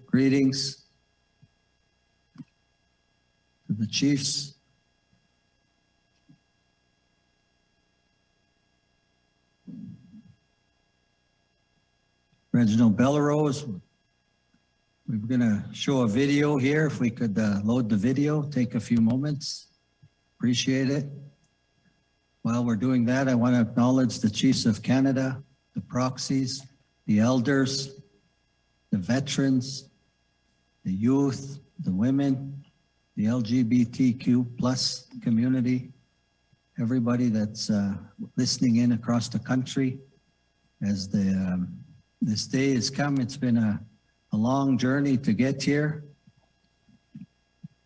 Greetings to the chiefs. Reginald Bellerose. We're going to show a video here. If we could load the video, take a few moments. Appreciate it. While we're doing that, I want to acknowledge the chiefs of Canada, the proxies, the elders, the veterans, the youth, the women, the LGBTQ plus community, everybody that's listening in across the country. As this day has come, it's been a long journey to get here.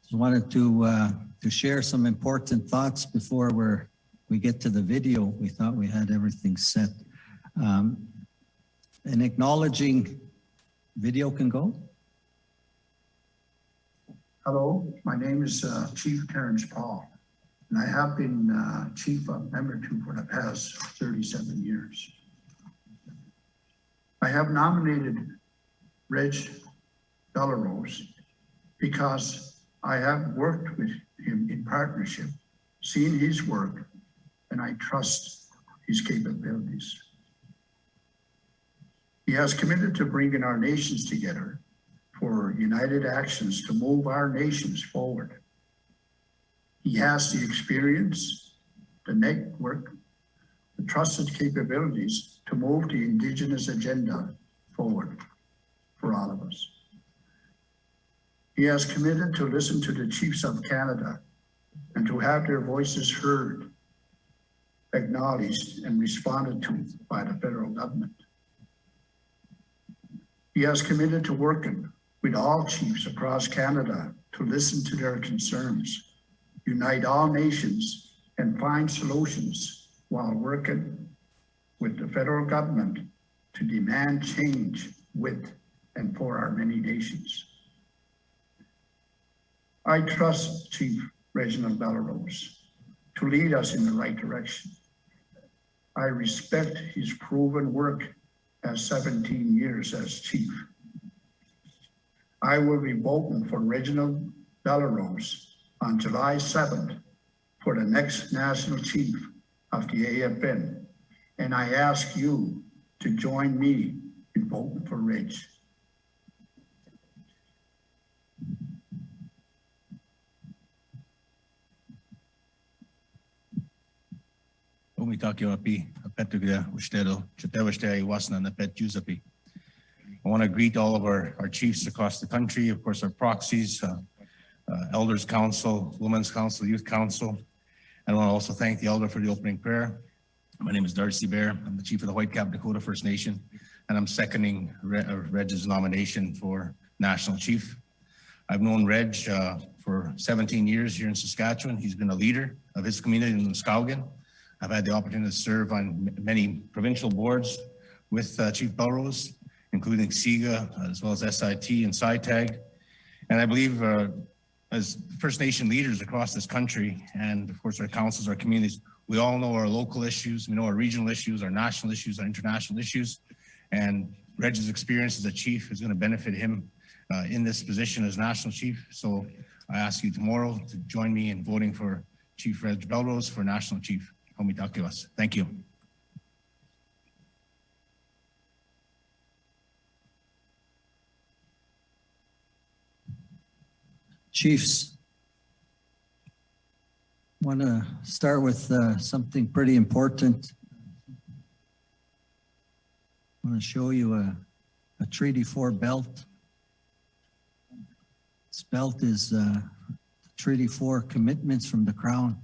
Just wanted to share some important thoughts before we get to the video. We thought we had everything set. And acknowledging, video can go. Hello, my name is Chief Terrence Paul, and I have been Chief of Member 2 for the past 37 years. I have nominated Reg Bellerose because I have worked with him in partnership, seen his work, and I trust his capabilities. He has committed to bringing our nations together for united actions to move our nations forward. He has the experience, the network, the trusted capabilities to move the Indigenous agenda forward for all of us. He has committed to listen to the chiefs of Canada and to have their voices heard, acknowledged, and responded to by the federal government. He has committed to working with all chiefs across Canada to listen to their concerns, unite all nations, and find solutions while working with the federal government to demand change with and for our many nations. I trust Chief Reginald Bellerose to lead us in the right direction. I respect his proven work as 17 years as chief. I will be voting for Reginald Bellerose on July 7th for the next national chief of the AFN, and I ask you to join me in voting for Reg. I want to greet all of our chiefs across the country, of course, our proxies, Elders Council, Women's Council, Youth Council. And I want to also thank the elder for the opening prayer. My name is Darcy Bear. I'm the chief of the Whitecap Dakota First Nation, and I'm seconding Reg's nomination for national chief. I've known Reg for 17 years here in Saskatchewan. He's been a leader of his community in Muskowekwan. I've had the opportunity to serve on many provincial boards with Chief Bellerose, including SIGA, as well as SIT and SciTag. And I believe as First Nation leaders across this country, and of course our councils, our communities, we all know our local issues, we know our regional issues, our national issues, our international issues. And Reg's experience as a chief is going to benefit him in this position as national chief. So I ask you tomorrow to join me in voting for Chief Reg Bellerose for national chief. Thank you. Chiefs, I want to start with something pretty important. I want to show you a Treaty 4 belt. This belt is Treaty 4 commitments from the Crown.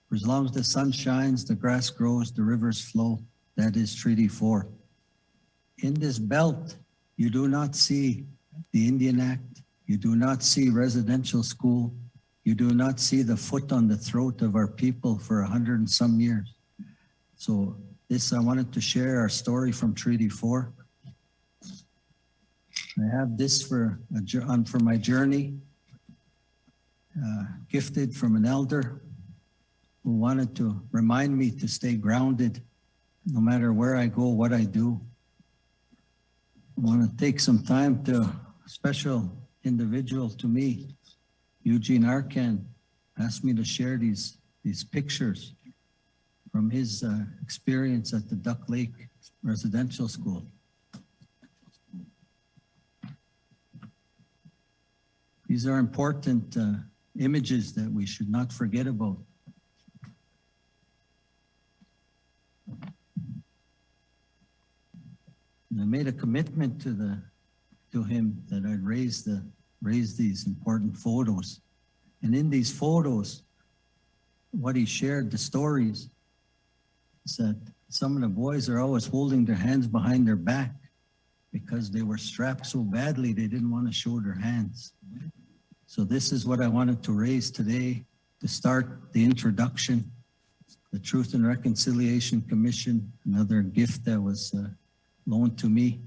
For as long as the sun shines, the grass grows, the rivers flow. That is Treaty 4. In this belt, you do not see the Indian Act. You do not see residential school. You do not see the foot on the throat of our people for 100 and some years. So this, I wanted to share our story from Treaty 4. I have this for my journey, gifted from an elder who wanted to remind me to stay grounded no matter where I go, what I do. I want to take some time to special individual to me, Eugene Arcan, asked me to share these pictures from his experience at the Duck Lake Residential School. These are important images that we should not forget about. And I made a commitment to him that I'd raise these important photos. And in these photos, what he shared, the stories, is that some of the boys are always holding their hands behind their back because they were strapped so badly they didn't want to show their hands. So this is what I wanted to raise today to start the introduction. The Truth and Reconciliation Commission, another gift that was loaned to me.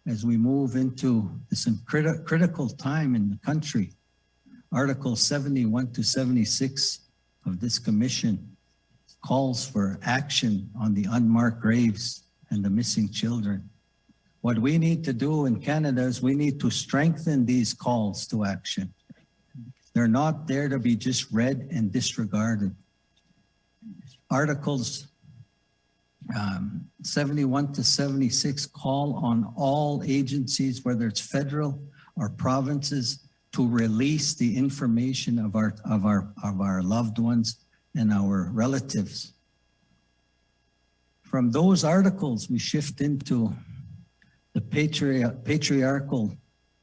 As we move into this critical time in the country, Article 71 to 76 of this commission calls for action on the unmarked graves and the missing children. What we need to do in Canada is we need to strengthen these calls to action. They're not there to be just read and disregarded. Articles 71 to 76 call on all agencies, whether it's federal or provinces, to release the information of our loved ones and our relatives. From those articles, we shift into the patriarchal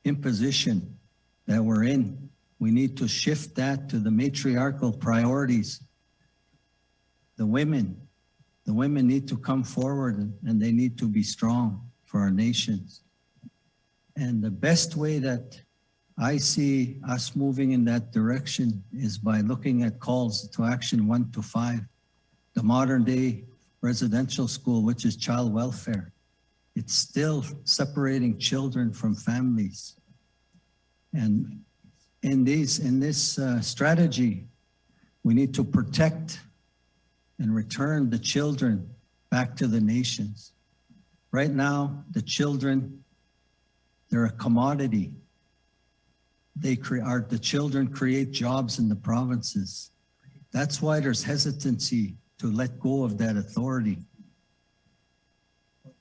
imposition that we're in. We need to shift that to the matriarchal priorities. The women need to come forward and they need to be strong for our nations. And the best way that I see us moving in that direction is by looking at calls to action 1 to 5, the modern day residential school, which is child welfare. It's still separating children from families. And in this strategy, we need to protect and return the children back to the nations. Right now, the children, they're a commodity. The children create jobs in the provinces. That's why there's hesitancy to let go of that authority.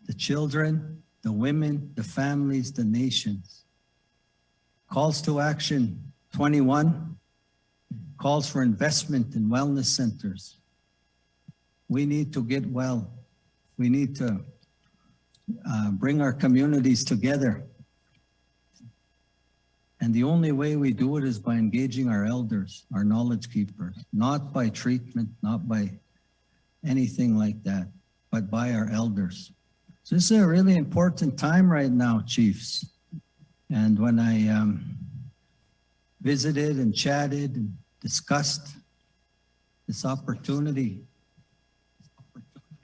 The children, the women, the families, the nations. Calls to action 21 calls for investment in wellness centers. We need to get well. We need to bring our communities together. And the only way we do it is by engaging our elders, our knowledge keepers, not by treatment, not by anything like that, but by our elders. So this is a really important time right now, chiefs. And when I visited and chatted and discussed this opportunity,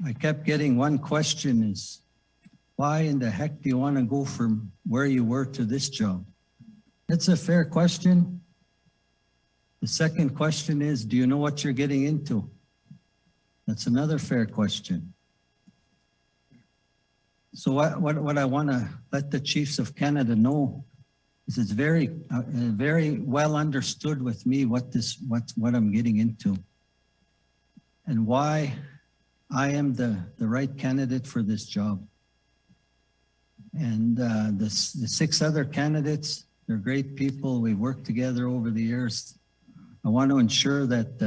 I kept getting one question is, why in the heck do you want to go from where you were to this job? It's a fair question. The second question is, do you know what you're getting into? That's another fair question. So what I want to let the chiefs of Canada know is it's very well understood with me what I'm getting into and why I am the right candidate for this job. And the 6 other candidates, they're great people. We've worked together over the years. I want to ensure that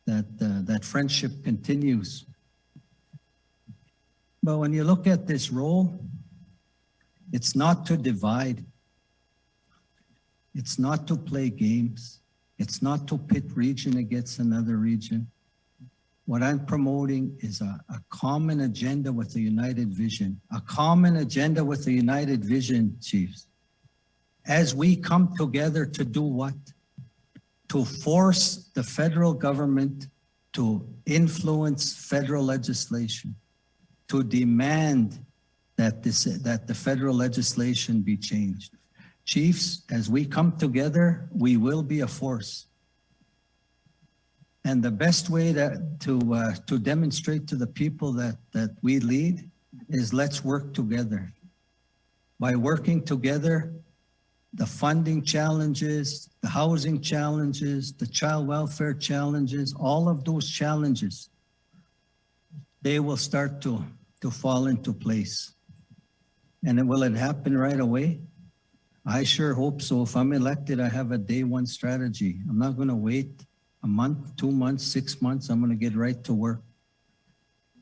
that friendship continues. But when you look at this role, it's not to divide. It's not to play games. It's not to pit region against another region. What I'm promoting is a common agenda with a united vision. A common agenda with a united vision, chiefs. As we come together to do what? To force the federal government to influence federal legislation, to demand that the federal legislation be changed. Chiefs, as we come together, we will be a force. And the best way to demonstrate to the people that we lead is let's work together. by working together, the funding challenges, the housing challenges, the child welfare challenges, all of those challenges, they will start to fall into place. And will it happen right away? I sure hope so. If I'm elected, I have a day one strategy. I'm not going to wait a month, 2 months, 6 months. I'm going to get right to work.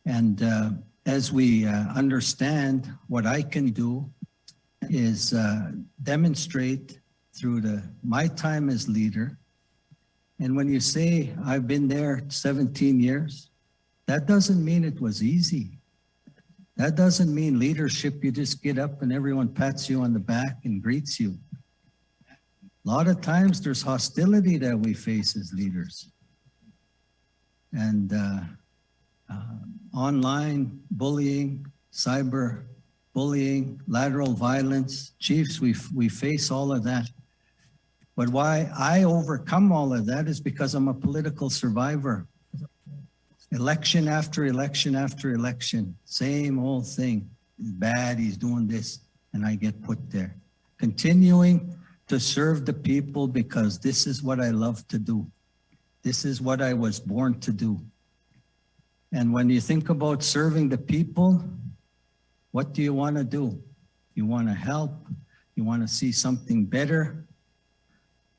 And as we understand, what I can do is demonstrate through my time as leader. And when you say I've been there 17 years, that doesn't mean it was easy. That doesn't mean leadership, you just get up and everyone pats you on the back and greets you. A lot of times there's hostility that we face as leaders. And online bullying, cyber bullying, lateral violence, chiefs, we face all of that. But why I overcome all of that is because I'm a political survivor. Election after election after election, same old thing. He's bad, he's doing this, and I get put there. Continuing to serve the people because this is what I love to do. This is what I was born to do. And when you think about serving the people, what do you want to do? You want to help? You want to see something better?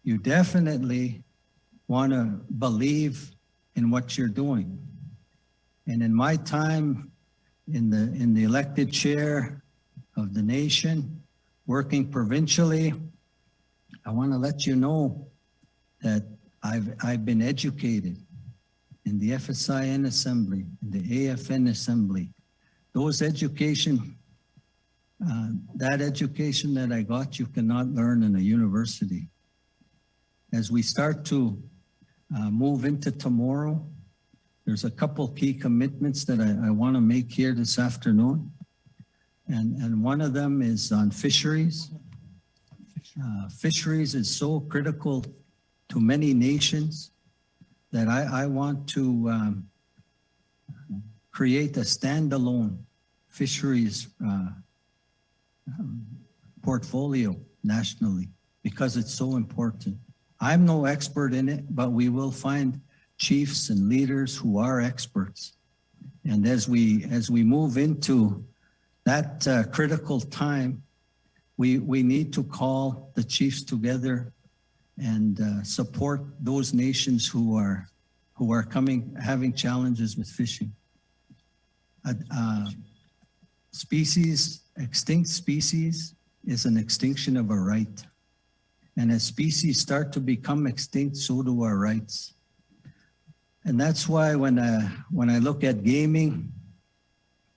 You definitely want to believe in what you're doing. And in my time in the elected chair of the nation, working provincially, I want to let you know that I've been educated in the FSIN Assembly, in the AFN Assembly. Those education, that education that I got, you cannot learn in a university. As we start to move into tomorrow, there's a couple key commitments that I want to make here this afternoon. And one of them is on fisheries. Fisheries is so critical to many nations that I want to create a standalone fisheries portfolio nationally because it's so important. I'm no expert in it, but we will find chiefs and leaders who are experts. And as we move into that critical time, we need to call the chiefs together and support those nations who are having challenges with fishing. Extinct species is an extinction of a right. And as species start to become extinct, so do our rights. And that's why when I look at gaming,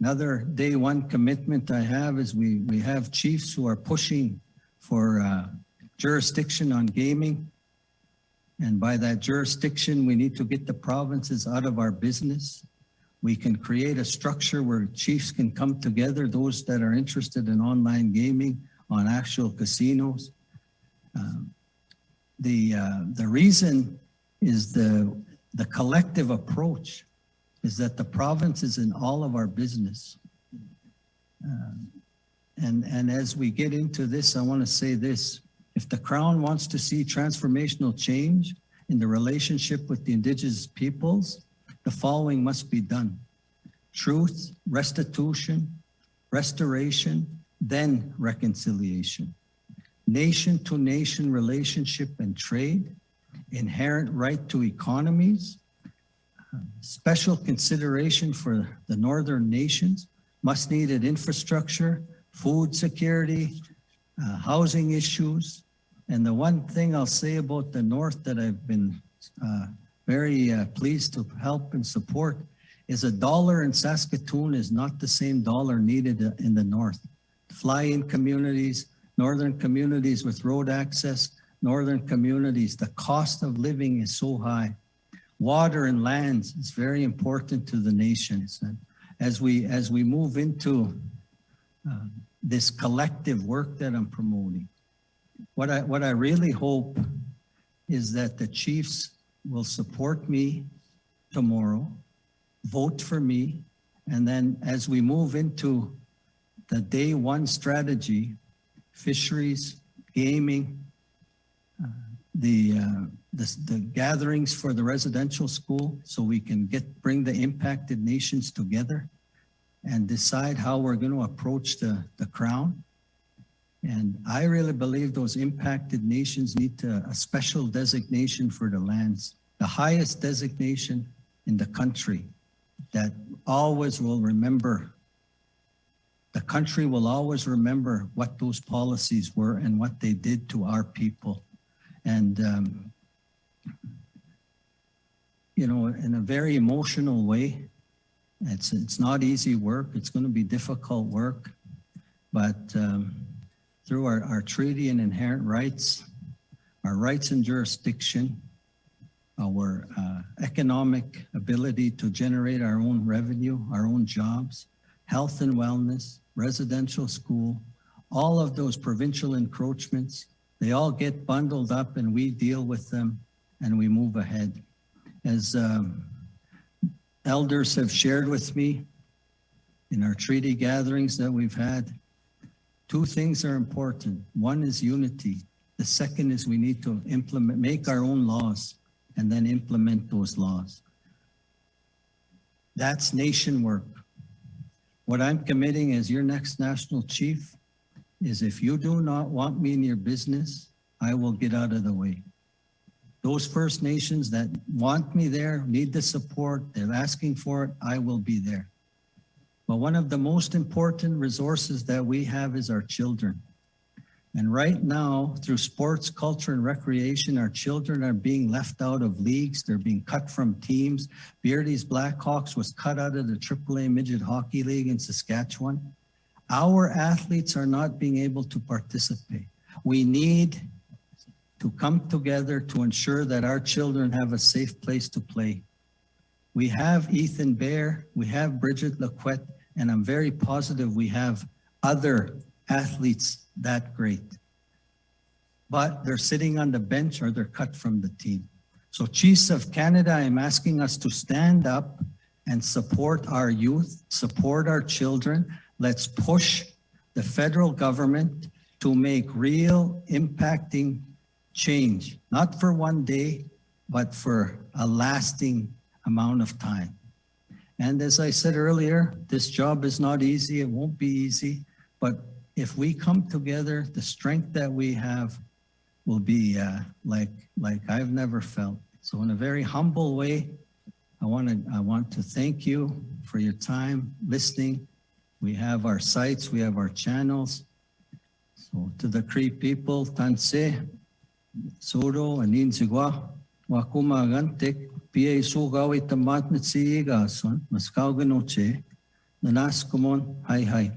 another day one commitment I have is we have chiefs who are pushing for jurisdiction on gaming. And by that jurisdiction, we need to get the provinces out of our business. We can create a structure where chiefs can come together, those that are interested in online gaming, on actual casinos. The reason is the collective approach is that the province is in all of our business. And as we get into this, I want to say this. If the Crown wants to see transformational change in the relationship with the Indigenous peoples, the following must be done. Truth, restitution, restoration, then reconciliation. Nation-to-nation relationship and trade, inherent right to economies, special consideration for the northern nations, much-needed infrastructure, food security, housing issues. And the one thing I'll say about the North that I've been very pleased to help and support is $1 in Saskatoon is not the same dollar needed in the North. Fly-in communities, northern communities with road access, northern communities, the cost of living is so high. Water and lands is very important to the nations. And as we move into this collective work that I'm promoting, what I really hope is that the chiefs will support me tomorrow, vote for me, and then as we move into the day one strategy, fisheries, gaming, the gatherings for the residential school so we can bring the impacted nations together and decide how we're going to approach the crown. And I really believe those impacted nations need a special designation for the lands, the highest designation in the country that always will remember. The country will always remember what those policies were and what they did to our people. And, you know, in a very emotional way, it's not easy work. It's going to be difficult work, but through our treaty and inherent rights, our rights and jurisdiction, our economic ability to generate our own revenue, our own jobs, health and wellness, residential school, all of those provincial encroachments, they all get bundled up and we deal with them and we move ahead. As elders have shared with me in our treaty gatherings that we've had, two things are important. One is unity. The second is we need to make our own laws and then implement those laws. That's nation work. What I'm committing as your next national chief is if you do not want me in your business, I will get out of the way. Those First Nations that want me there, need the support, they're asking for it, I will be there. But one of the most important resources that we have is our children. And right now, through sports, culture, and recreation, our children are being left out of leagues. They're being cut from teams. Beardy's Blackhawks was cut out of the AAA Midget Hockey League in Saskatchewan. Our athletes are not being able to participate. We need to come together to ensure that our children have a safe place to play. We have Ethan Bear, we have Bridget Laquette, and I'm very positive we have other athletes that great. But they're sitting on the bench or they're cut from the team. So Chiefs of Canada, I'm asking us to stand up and support our youth, support our children. Let's push the federal government to make real impacting change, not for one day, but for a lasting amount of time. And as I said earlier, this job is not easy. It won't be easy, but if we come together, the strength that we have will be like I've never felt. So in a very humble way, I want to thank you for your time listening. We have our sites, we have our channels. So to the Cree people, Tanse, Soro, Anin Sigwa, Wakumagantik, PA Sugawi Tamat Nitsigason, Muskowekwan, Nanas Kumon, Hi.